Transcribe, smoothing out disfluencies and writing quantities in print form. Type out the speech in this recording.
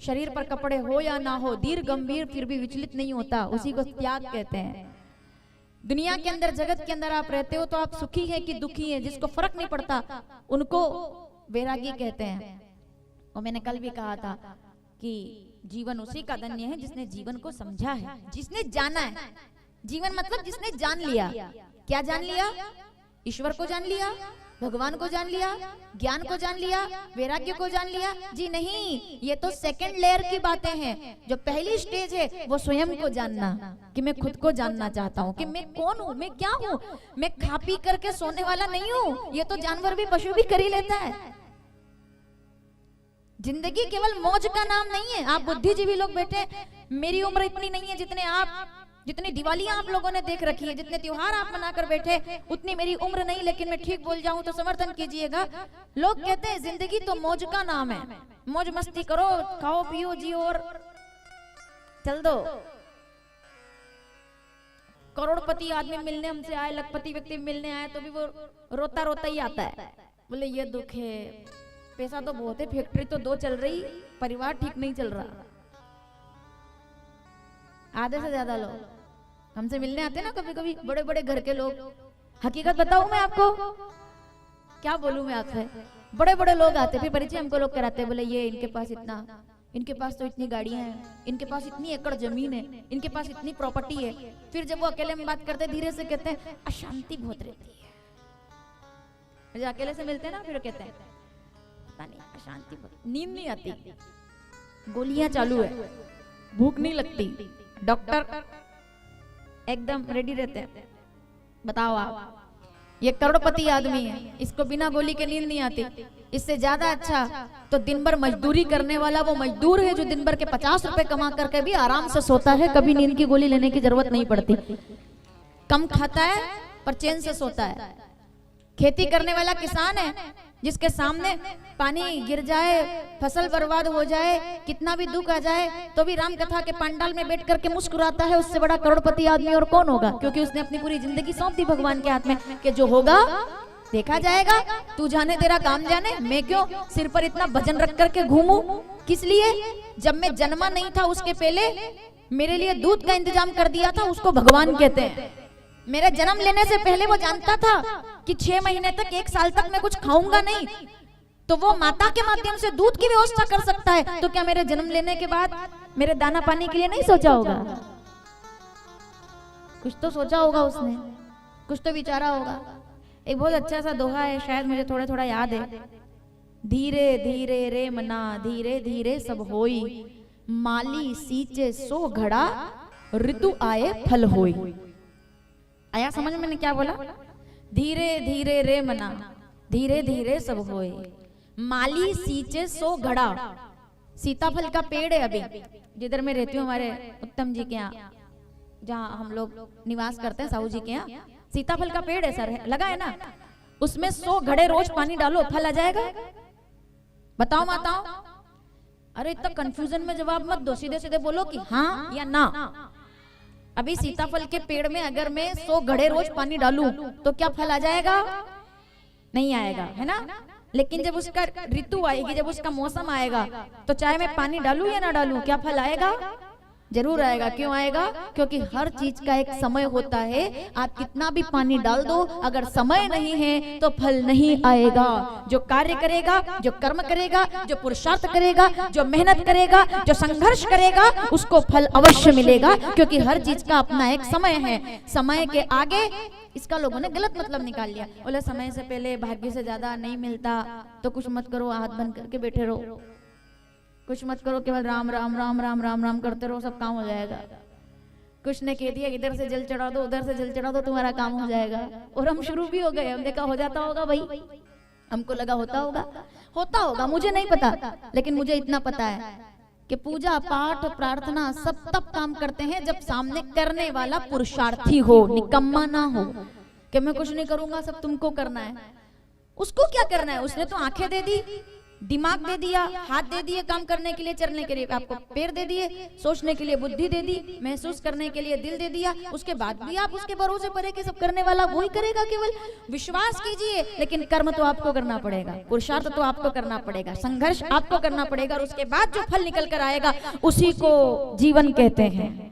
शरीर पर कपड़े हो या ना हो, धीर गंभीर फिर भी विचलित नहीं होता, उसी को त्याग कहते हैं। दुनिया के अंदर, जगत के अंदर आप रहते हो तो आप सुखी हैं कि दुखी हैं, जिसको फर्क नहीं पड़ता उनको वैरागी कहते हैं। और मैंने कल भी कहा था कि जीवन उसी का धन्य है जिसने जीवन को समझा है, जिसने जाना है। जीवन मतलब जिसने जान लिया। क्या जान लिया? ईश्वर को जान लिया, भगवान को जान लिया, ज्ञान को जान लिया, वैराग्य को जान लिया? जी नहीं, ये तो सेकंड लेयर की बातें हैं। जो पहली स्टेज है वो स्वयं को जानना, कि मैं खुद को जानना चाहता हूँ कि मैं कौन हूँ, मैं क्या हूँ। मैं खा पी करके सोने वाला नहीं हूँ, ये तो जानवर भी, पशु भी कर ही लेता है। जिंदगी केवल मौज का नाम नहीं है। आप बुद्धिजीवी लोग बैठे, मेरी उम्र इतनी नहीं है जितने आप, जितनी दिवालियां आप लोगों ने देख रखी है, जितने त्योहार आप मनाकर बैठे, उतनी मेरी उम्र नहीं, लेकिन मैं ठीक बोल जाऊं तो समर्थन कीजिएगा। लोग कहते हैं जिंदगी तो मौज का नाम है, मौज मस्ती करो, खाओ पियो जियो और चल दो। करोड़पति आदमी मिलने हमसे आए, लखपति व्यक्ति मिलने आए तो भी वो रोता रोता ही आता है, बोले ये दुख है, पैसा तो बहुत है, फैक्ट्री तो 2 चल रही, परिवार ठीक नहीं चल रहा। आधे से ज्यादा लोग हमसे मिलने आते ना कभी कभी, बड़े बड़े घर के लोग। हकीकत बताऊं मैं आपको, क्या बोलूं मैं आपसे, बड़े बड़े लोग आते, फिर परिचय हमको लोग कराते, बोले ये इनके पास इतना, इनके पास तो इतनी गाड़ियां हैं, इनके पास इतनी एकड़ जमीन है, इनके पास इतनी प्रॉपर्टी है। फिर जब वो अकेले में बात करते, धीरे से कहते हैं अशांति बहुत रहती है। जब अकेले से मिलते हैं ना, फिर कहते हैं पता नहीं अशांति बहुत, नींद नहीं आती, गोलियां चालू है, भूख नहीं लगती, डॉक्टर एकदम रेडी रहते हैं। बताओ आप, ये करोड़पति आदमी है, इसको बिना गोली के नींद नहीं आती। इससे ज्यादा अच्छा तो दिन भर मजदूरी करने वाला वो मजदूर है जो दिन भर के 50 रुपए कमा करके भी आराम से सोता है, कभी नींद की गोली लेने की जरूरत नहीं पड़ती। कम खाता है पर चैन से सोता है। खेती करने वाला किसान है जिसके सामने पानी गिर जाए, फसल बर्बाद हो जाए, कितना भी दुख आ जाए तो भी राम कथा के पंडाल में बैठ करके मुस्कुराता है। उससे बड़ा करोड़पति आदमी और कौन होगा? क्योंकि उसने अपनी पूरी जिंदगी सौंप दी भगवान के हाथ में कि जो होगा देखा जाएगा, तू जाने तेरा काम जाने, मैं क्यों सिर पर इतना वजन रख करके घूमूं? किस लिए? जब मैं जन्मा नहीं था उसके पहले मेरे लिए दूध का इंतजाम कर दिया था, उसको भगवान कहते हैं। मेरे जन्म लेने से पहले वो जानता था कि 6 महीने तक, 1 साल तक मैं कुछ खाऊंगा नहीं, तो वो माता के माध्यम से दूध की व्यवस्था कर सकता है। तो क्या मेरे जन्म लेने के बाद मेरे दाना पानी के लिए नहीं सोचा होगा? कुछ तो सोचा होगा उसने, कुछ तो विचारा होगा। एक बहुत अच्छा सा दोहा है, शायद मुझे थोड़ा थोड़ा याद है। धीरे धीरे रे मना, धीरे धीरे सब होई, माली सींचे सो घड़ा, ऋतु आए फल होई। आया समझ में मैंने क्या बोला? धीरे धीरे रे मना, धीरे धीरे सब होए, माली सींचे सो घड़ा। सीताफल का पेड़ है अभी जिधर मैं रहती हूँ, हमारे उत्तम जी के यहाँ, जहाँ हम लोग निवास करते हैं, साहू जी के यहाँ सीताफल का पेड़ है सर, लगा है ना। उसमें 100 घड़े रोज पानी डालो, फल आ जाएगा? बताओ माताओं। अरे इतना कंफ्यूजन में जवाब मत दो, सीधे सीधे बोलो कि हाँ या ना। अभी सीताफल के पेड़ में अगर मैं 100 घड़े रोज पानी डालूं तो क्या फल आ जाएगा? नहीं आएगा, है ना। लेकिन जब उसका ऋतु आएगी, जब उसका मौसम आएगा, तो चाहे मैं पानी डालूं या ना डालूं, क्या फल आएगा? जरूर आएगा। क्यों आएगा? क्योंकि हर चीज का एक समय होता है। आप कितना भी पानी डाल दो, अगर समय नहीं है तो फल नहीं आएगा। जो कार्य करेगा, जो कर्म करेगा, जो पुरुषार्थ करेगा, जो मेहनत करेगा, जो संघर्ष करेगा, उसको फल अवश्य मिलेगा। क्योंकि हर चीज का अपना एक समय है। समय के आगे इसका लोगों ने गलत मतलब निकाल लिया। बोले समय से पहले भाग्य से ज्यादा नहीं मिलता, तो कुछ मत करो, हाथ बंद करके बैठे रहो, कुछ मत करो, केवल राम राम राम राम राम राम करते रहो, सब काम हो जाएगा। कुछ ने कह दिया इधर से जल चढ़ा दो, उधर से जल चढ़ा दो, तुम्हारा काम हो जाएगा। और हम शुरू भी हो गए। हमने कहा हो जाता होगा भाई, हमको लगा होता होगा, मुझे नहीं पता, लेकिन मुझे इतना पता है कि पूजा पाठ प्रार्थना सब तब काम करते हैं जब सामने करने वाला पुरुषार्थी हो, निकम्मा ना हो कि मैं कुछ नहीं करूंगा, सब तुमको करना है। उसको क्या करना है? उसने तो आंखें दे दी, दिमाग दे दिया, हाथ दे दिए काम करने के लिए, चलने के लिए आपको पैर दे दिए, सोचने के लिए बुद्धि दे दी, महसूस करने के लिए दिल दे दिया, उसके बाद भी आप उसके भरोसे पर है कि सब करने वाला वही करेगा। केवल विश्वास कीजिए, लेकिन कर्म तो आपको करना पड़ेगा, पुरुषार्थ तो आपको करना पड़ेगा, संघर्ष आपको करना पड़ेगा, और उसके बाद जो फल निकल कर आएगा उसी को जीवन कहते हैं।